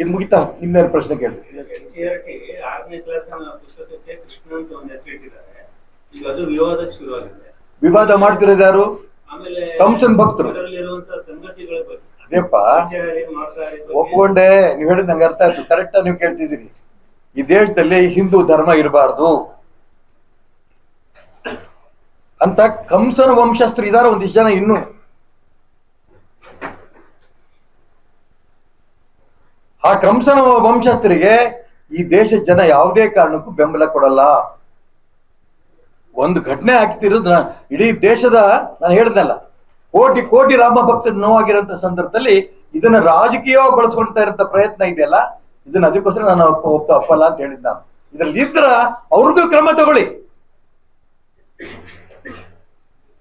ಇದು ಮುಗಿತಾ? ಇನ್ನೇನು ಪ್ರಶ್ನೆ ಕೇಳಿ. NCERT 6ನೇ ಕ್ಲಾಸ್ ಪುಸ್ತಕಕ್ಕೆ ಕೃಷ್ಣ ಅಂತ ಒಂದು ಹೆಸರು ಇಟ್ಟಿದ್ದಾರೆ. ಈಗ ಅದು ವಿವಾದಕ್ಕೆ ಶುರುವಾಗಿದೆ. ವಿವಾದ ಮಾಡ್ತಿರೋದು ಯಾರು? ಆಮೇಲೆ ಕಂಸನ್ ಭಕ್ತರು. ಅದರಲ್ಲಿರುವಂತಹ ಸಂಗತಿಗಳ ಬಗ್ಗೆ ಅದೇಪ್ಪ ಒಪ್ಕೊಂಡೆ, ನೀವ್ ಹೇಳಿದ್ ನಂಗೆ ಅರ್ಥ ಆಯ್ತು, ಕರೆಕ್ಟ್ ನೀವು ಕೇಳ್ತಿದ್ದೀರಿ. ಈ ದೇಶದಲ್ಲಿ ಹಿಂದೂ ಧರ್ಮ ಇರಬಾರ್ದು ಅಂತ ಕಂಸನ ವಂಶಸ್ಥರು ಇದಾರ ಒಂದಿಷ್ಟು ಜನ. ಇನ್ನು ಆ ಕಂಸನ ವಂಶಸ್ಥರಿಗೆ ಈ ದೇಶದ ಜನ ಯಾವುದೇ ಕಾರಣಕ್ಕೂ ಬೆಂಬಲ ಕೊಡಲ್ಲ. ಒಂದು ಘಟನೆ ಆಗ್ತಿರೋದು ಇಡೀ ದೇಶದ, ನಾನು ಹೇಳ್ದಲ್ಲ, ಕೋಟಿ ಕೋಟಿ ರಾಮ ಭಕ್ತರು ನೋವಾಗಿರೋಂಥ ಸಂದರ್ಭದಲ್ಲಿ ಇದನ್ನ ರಾಜಕೀಯವಾಗಿ ಬಳಸ್ಕೊಳ್ತಾ ಇರೋ ಪ್ರಯತ್ನ ಇದೆಯಲ್ಲ, ಇದನ್ನ ಅದಕ್ಕೋಸ್ಕರ ನಾನು ಒಪ್ಪಲ್ಲ ಅಂತ ಹೇಳಿದ್. ನಾನು ಇದ್ರಲ್ಲಿ ಇದ್ರ ಅವ್ರಿಗೂ ಕ್ರಮ ತಗೊಳ್ಳಿ.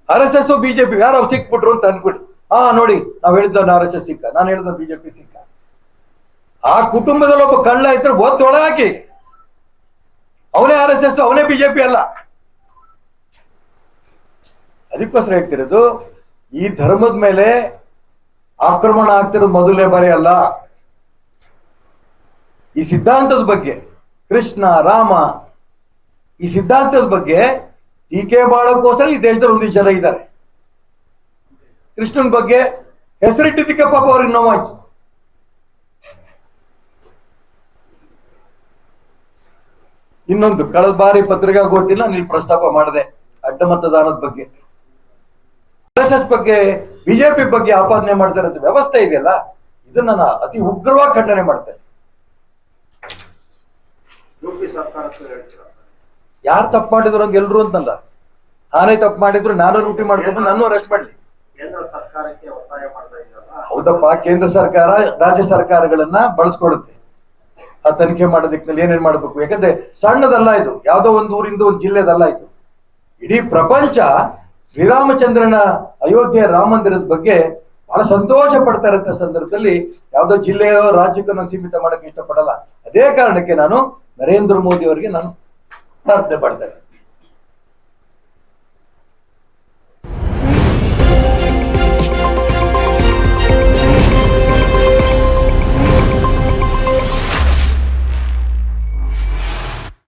RSS ಬಿಜೆಪಿ ಯಾರು ಸಿಕ್ಬಿಟ್ರು ಅಂತ ಅನ್ಬಿಡಿ, ನೋಡಿ ನಾವ್ ಹೇಳಿದ್ದ RSS ಸಿಕ್ಕ, ನಾನು ಹೇಳಿದ ಬಿಜೆಪಿ ಸಿಕ್ಕ. ಆ ಕುಟುಂಬದಲ್ಲಿ ಒಬ್ಬ ಕಳ್ಳ ಇದ್ರೆ ಒತ್ತೊಳ ಹಾಕಿ, ಅವನೇ RSS, ಅವನೇ ಬಿಜೆಪಿ ಅಲ್ಲ. ಅದಕ್ಕೋಸ್ಕರ ಹೇಳ್ತಿರೋದು, ಈ ಧರ್ಮದ ಮೇಲೆ ಆಕ್ರಮಣ ಆಗ್ತಿರೋದು ಮೊದಲನೇ ಬಾರಿ ಅಲ್ಲ. ಈ ಸಿದ್ಧಾಂತದ ಬಗ್ಗೆ, ಕೃಷ್ಣ ರಾಮ ಈ ಸಿದ್ಧಾಂತದ ಬಗ್ಗೆ ಟೀಕೆ ಮಾಡೋಕ್ಕೋಸ್ಕರ ಈ ದೇಶದಲ್ಲಿ ಒಂದಿಷ್ಟು ಜನ ಇದ್ದಾರೆ. ಕೃಷ್ಣನ ಬಗ್ಗೆ ಹೆಸರಿಟ್ಟಿದ್ದಕ್ಕೆ ಪಾಪ ಅವ್ರಿಗೆ ನೋವಾಯ್ತು. ಇನ್ನೊಂದು, ಕಳೆದ ಬಾರಿ ಪತ್ರಿಕಾಗೋಷ್ಠಿನ ನೀವು ಪ್ರಸ್ತಾಪ ಮಾಡಿದೆ ಅಡ್ಡ ಮತದಾನದ ಬಗ್ಗೆ, RSS ಬಗ್ಗೆ, ಬಿಜೆಪಿ ಬಗ್ಗೆ ಆಪಾದನೆ ಮಾಡ್ತಾರೆ ಅಂತ ವ್ಯವಸ್ಥೆ ಇದೆಯಲ್ಲ, ಇದನ್ನ ನಾನು ಅತಿ ಉಗ್ರವಾಗಿ ಖಂಡನೆ ಮಾಡ್ತೇನೆ. ಯಾರು ತಪ್ಪು ಮಾಡಿದ್ರು ಅಂತ ಎಲ್ರು ಅಂತಲ್ಲ, ನಾನೇ ತಪ್ಪು ಮಾಡಿದ್ರು ನಾನು ಲೂಟಿ ಮಾಡ್ಕೊಂಡು ನಾನು ಅರೆಸ್ಟ್ ಮಾಡ್ಲಿ. ಕೇಂದ್ರ ಸರ್ಕಾರಕ್ಕೆ ಒತ್ತಾಯ ಮಾಡ್ತಾ ಇದ್ದಾರಲ್ಲ. ಹೌದಪ್ಪ, ಕೇಂದ್ರ ಸರ್ಕಾರ ರಾಜ್ಯ ಸರ್ಕಾರಗಳನ್ನ ಬಳಸ್ಕೊಡುತ್ತೆ ಆ ತನಿಖೆ ಮಾಡೋದಕ್ಕೆ ಏನೇನ್ ಮಾಡ್ಬೇಕು. ಯಾಕಂದ್ರೆ ಸಣ್ಣದಲ್ಲ ಇದು, ಯಾವ್ದೋ ಒಂದು ಊರಿಂದ ಒಂದು ಜಿಲ್ಲೆದಲ್ಲ ಇದು. ಇಡೀ ಪ್ರಪಂಚ ಶ್ರೀರಾಮಚಂದ್ರನ ಅಯೋಧ್ಯೆ ರಾಮ ಮಂದಿರದ ಬಗ್ಗೆ ಬಹಳ ಸಂತೋಷ ಪಡ್ತಾ ಇರೋ ಸಂದರ್ಭದಲ್ಲಿ ಯಾವ್ದೋ ಜಿಲ್ಲೆಯೋ ರಾಜ್ಯಕ್ಕೂ ನಾನು ಸೀಮಿತ ಮಾಡಕ್ಕೆ ಇಷ್ಟಪಡಲ್ಲ. ಅದೇ ಕಾರಣಕ್ಕೆ ನಾನು ನರೇಂದ್ರ ಮೋದಿ ಅವರಿಗೆ ನಾನು ಪ್ರಾರ್ಥನೆ ಪಡ್ತೇನೆ.